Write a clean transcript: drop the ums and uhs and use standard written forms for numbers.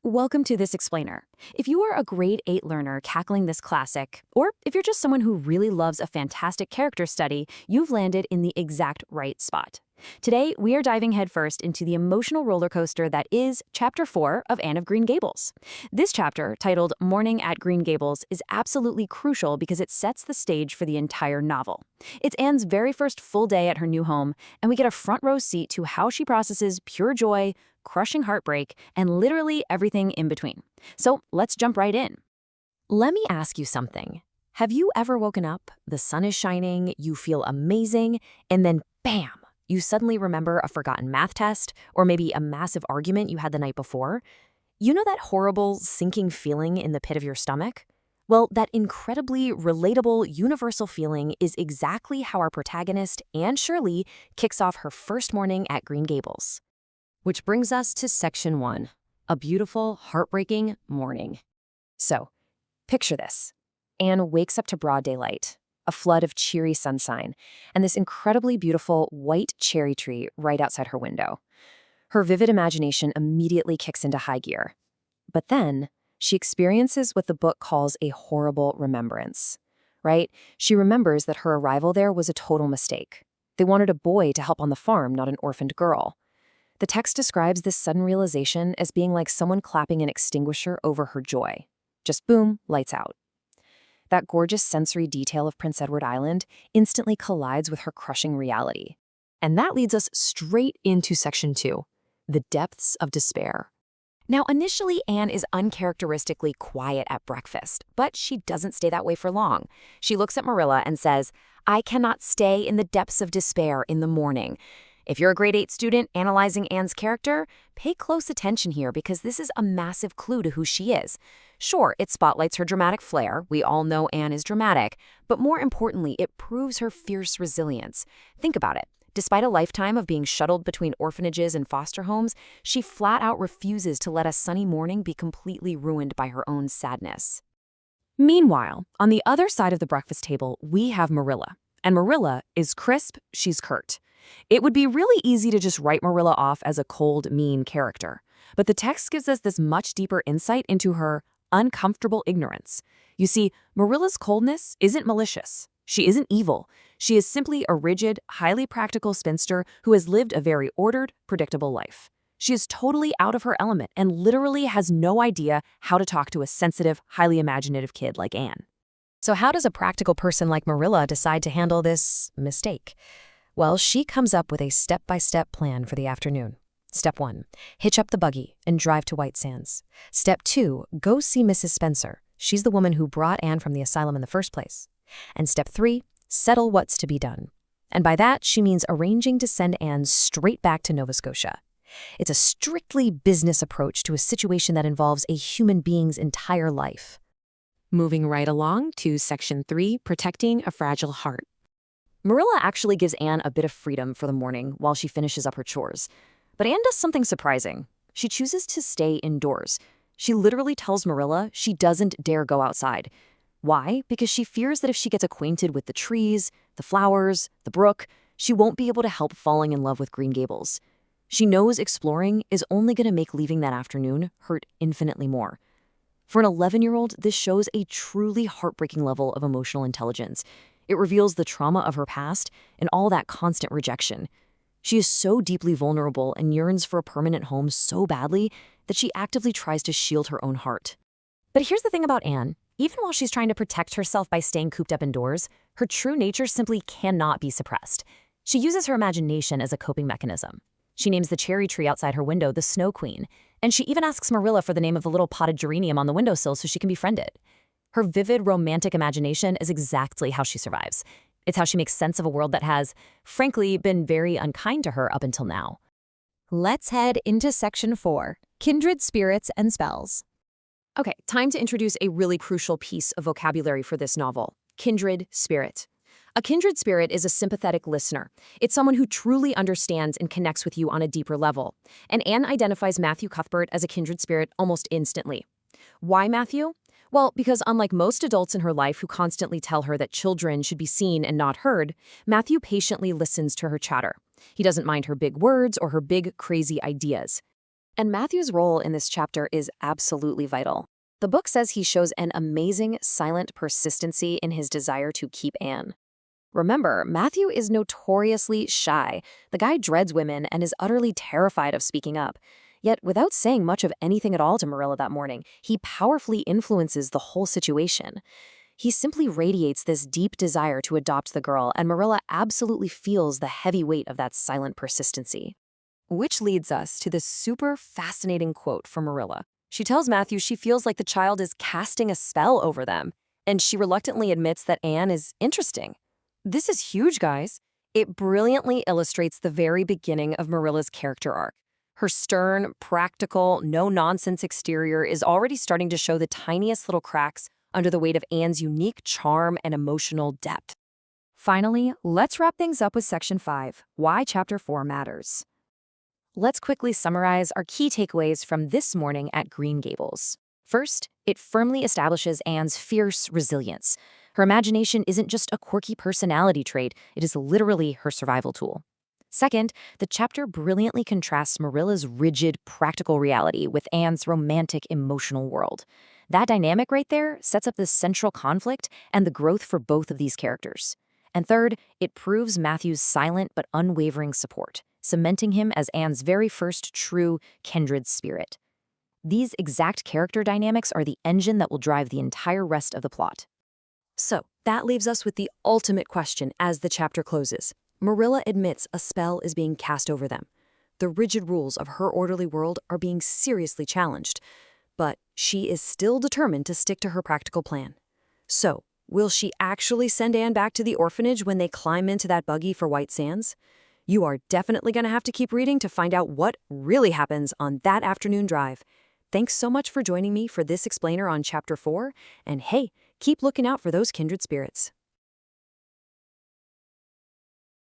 Welcome to this explainer. If you are a grade 8 learner cackling this classic, or if you're just someone who really loves a fantastic character study, you've landed in the exact right spot. Today, we are diving headfirst into the emotional roller coaster that is Chapter 4 of Anne of Green Gables. This chapter, titled Morning at Green Gables, is absolutely crucial because it sets the stage for the entire novel. It's Anne's very first full day at her new home, and we get a front row seat to how she processes pure joy, crushing heartbreak, and literally everything in between. So let's jump right in. Let me ask you something. Have you ever woken up, the sun is shining, you feel amazing, and then bam, you suddenly remember a forgotten math test or maybe a massive argument you had the night before? You know that horrible sinking feeling in the pit of your stomach? Well, that incredibly relatable, universal feeling is exactly how our protagonist, Anne Shirley, kicks off her first morning at Green Gables. Which brings us to Section 1, a beautiful, heartbreaking morning. So, picture this. Anne wakes up to broad daylight, a flood of cheery sunshine, and this incredibly beautiful white cherry tree right outside her window. Her vivid imagination immediately kicks into high gear. But then, she experiences what the book calls a horrible remembrance, right? She remembers that her arrival there was a total mistake. They wanted a boy to help on the farm, not an orphaned girl. The text describes this sudden realization as being like someone clapping an extinguisher over her joy. Just boom, lights out. That gorgeous sensory detail of Prince Edward Island instantly collides with her crushing reality. And that leads us straight into Section 2, the depths of despair. Now, initially, Anne is uncharacteristically quiet at breakfast, but she doesn't stay that way for long. She looks at Marilla and says, "I cannot stay in the depths of despair in the morning." If you're a grade 8 student analyzing Anne's character, pay close attention here because this is a massive clue to who she is. Sure, it spotlights her dramatic flair. We all know Anne is dramatic. But more importantly, it proves her fierce resilience. Think about it. Despite a lifetime of being shuttled between orphanages and foster homes, she flat out refuses to let a sunny morning be completely ruined by her own sadness. Meanwhile, on the other side of the breakfast table, we have Marilla. And Marilla is crisp, she's curt. It would be really easy to just write Marilla off as a cold, mean character. But the text gives us this much deeper insight into her uncomfortable ignorance. You see, Marilla's coldness isn't malicious. She isn't evil. She is simply a rigid, highly practical spinster who has lived a very ordered, predictable life. She is totally out of her element and literally has no idea how to talk to a sensitive, highly imaginative kid like Anne. So how does a practical person like Marilla decide to handle this mistake? Well, she comes up with a step-by-step plan for the afternoon. Step 1, hitch up the buggy and drive to White Sands. Step 2, go see Mrs. Spencer. She's the woman who brought Anne from the asylum in the first place. And Step 3, settle what's to be done. And by that, she means arranging to send Anne straight back to Nova Scotia. It's a strictly business approach to a situation that involves a human being's entire life. Moving right along to Section 3, protecting a fragile heart. Marilla actually gives Anne a bit of freedom for the morning while she finishes up her chores. But Anne does something surprising. She chooses to stay indoors. She literally tells Marilla she doesn't dare go outside. Why? Because she fears that if she gets acquainted with the trees, the flowers, the brook, she won't be able to help falling in love with Green Gables. She knows exploring is only going to make leaving that afternoon hurt infinitely more. For an 11-year-old, this shows a truly heartbreaking level of emotional intelligence. It reveals the trauma of her past and all that constant rejection. She is so deeply vulnerable and yearns for a permanent home so badly that she actively tries to shield her own heart. But here's the thing about Anne. Even while she's trying to protect herself by staying cooped up indoors, her true nature simply cannot be suppressed. She uses her imagination as a coping mechanism. She names the cherry tree outside her window the Snow Queen, and she even asks Marilla for the name of the little potted geranium on the windowsill so she can befriend it. Her vivid, romantic imagination is exactly how she survives. It's how she makes sense of a world that has, frankly, been very unkind to her up until now. Let's head into Section 4, Kindred Spirits and Spells. Okay, time to introduce a really crucial piece of vocabulary for this novel, kindred spirit. A kindred spirit is a sympathetic listener. It's someone who truly understands and connects with you on a deeper level. And Anne identifies Matthew Cuthbert as a kindred spirit almost instantly. Why Matthew? Well, because unlike most adults in her life who constantly tell her that children should be seen and not heard, Matthew patiently listens to her chatter. He doesn't mind her big words or her big, crazy ideas. And Matthew's role in this chapter is absolutely vital. The book says he shows an amazing, silent persistency in his desire to keep Anne. Remember, Matthew is notoriously shy. The guy dreads women and is utterly terrified of speaking up. Yet, without saying much of anything at all to Marilla that morning, he powerfully influences the whole situation. He simply radiates this deep desire to adopt the girl, and Marilla absolutely feels the heavy weight of that silent persistency. Which leads us to this super fascinating quote from Marilla. She tells Matthew she feels like the child is casting a spell over them, and she reluctantly admits that Anne is interesting. This is huge, guys. It brilliantly illustrates the very beginning of Marilla's character arc. Her stern, practical, no-nonsense exterior is already starting to show the tiniest little cracks under the weight of Anne's unique charm and emotional depth. Finally, let's wrap things up with Section 5, Why Chapter 4 Matters. Let's quickly summarize our key takeaways from this morning at Green Gables. First, it firmly establishes Anne's fierce resilience. Her imagination isn't just a quirky personality trait, it is literally her survival tool. Second, the chapter brilliantly contrasts Marilla's rigid, practical reality with Anne's romantic, emotional world. That dynamic right there sets up the central conflict and the growth for both of these characters. And third, it proves Matthew's silent but unwavering support, cementing him as Anne's very first true kindred spirit. These exact character dynamics are the engine that will drive the entire rest of the plot. So, that leaves us with the ultimate question as the chapter closes. Marilla admits a spell is being cast over them. The rigid rules of her orderly world are being seriously challenged, but she is still determined to stick to her practical plan. So, will she actually send Anne back to the orphanage when they climb into that buggy for White Sands? You are definitely going to have to keep reading to find out what really happens on that afternoon drive. Thanks so much for joining me for this explainer on Chapter 4, and hey, keep looking out for those kindred spirits.